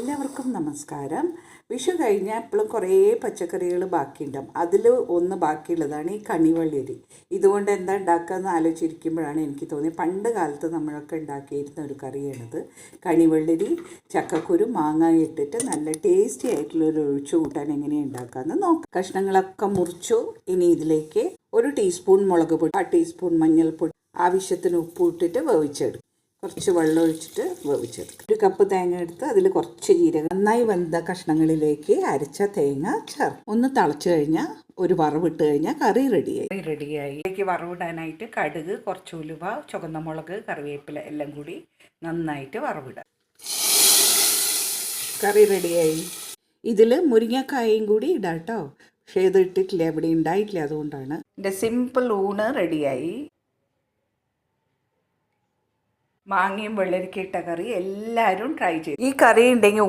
എല്ലാവർക്കും നമസ്കാരം. വിഷു കഴിഞ്ഞാൽ എപ്പോഴും കുറേ പച്ചക്കറികൾ ബാക്കിയുണ്ടാവും. അതിൽ ഒന്ന് ബാക്കിയുള്ളതാണ് ഈ കണിവെള്ളരി. ഇതുകൊണ്ട് എന്താ ഉണ്ടാക്കുകയെന്ന് ആലോചിച്ചിരിക്കുമ്പോഴാണ് എനിക്ക് തോന്നിയത് പണ്ട് കാലത്ത് നമ്മളൊക്കെ ഉണ്ടാക്കിയിരുന്ന ഒരു കറിയാണിത്. കണിവെള്ളരി ചക്കക്കുരു മാങ്ങ ഇട്ടിട്ട് നല്ല ടേസ്റ്റി ആയിട്ടുള്ളൊരു ഒഴിച്ചു കൂട്ടാൻ എങ്ങനെയാണ് ഉണ്ടാക്കാമെന്ന് നോക്കാം. കഷ്ണങ്ങളൊക്കെ മുറിച്ചു. ഇനി ഇതിലേക്ക് 1 ടീസ്പൂൺ മുളക് പൊടി, 1 ടീസ്പൂൺ മഞ്ഞൾപ്പൊടി, ആവശ്യത്തിന് ഉപ്പ് ഇട്ടിട്ട് വേവിച്ചെടുക്കും. കുറച്ച് വെള്ളം ഒഴിച്ചിട്ട് വേവിച്ചെടുക്കും. 1 കപ്പ് തേങ്ങ എടുത്ത് അതിൽ കുറച്ച് ജീരകം, നന്നായി വെന്ത കഷ്ണങ്ങളിലേക്ക് അരച്ച തേങ്ങ ചേർക്കും. ഒന്ന് തിളച്ച് കഴിഞ്ഞാൽ ഒരു വറവിട്ട് കഴിഞ്ഞാൽ കറി റെഡിയായി. ഇതിലേക്ക് വറവിടാനായിട്ട് കടുക്, കുറച്ച് ഉലുവ, ചുവന്ന മുളക്, കറിവേപ്പില എല്ലാം കൂടി നന്നായിട്ട് വറവിടാം. കറി റെഡിയായി. ഇതിൽ മുരിങ്ങക്കായും കൂടി ഇടാം കേട്ടോ. പക്ഷേ ഇത് ഇട്ടിട്ടില്ല, ഇവിടെ ഉണ്ടായിട്ടില്ല, അതുകൊണ്ടാണ്. എൻ്റെ സിമ്പിൾ ഊണ് റെഡിയായി. മാങ്ങയും വെള്ളരിക്കയിട്ട കറി എല്ലാവരും ട്രൈ ചെയ്യും. ഈ കറി ഉണ്ടെങ്കിൽ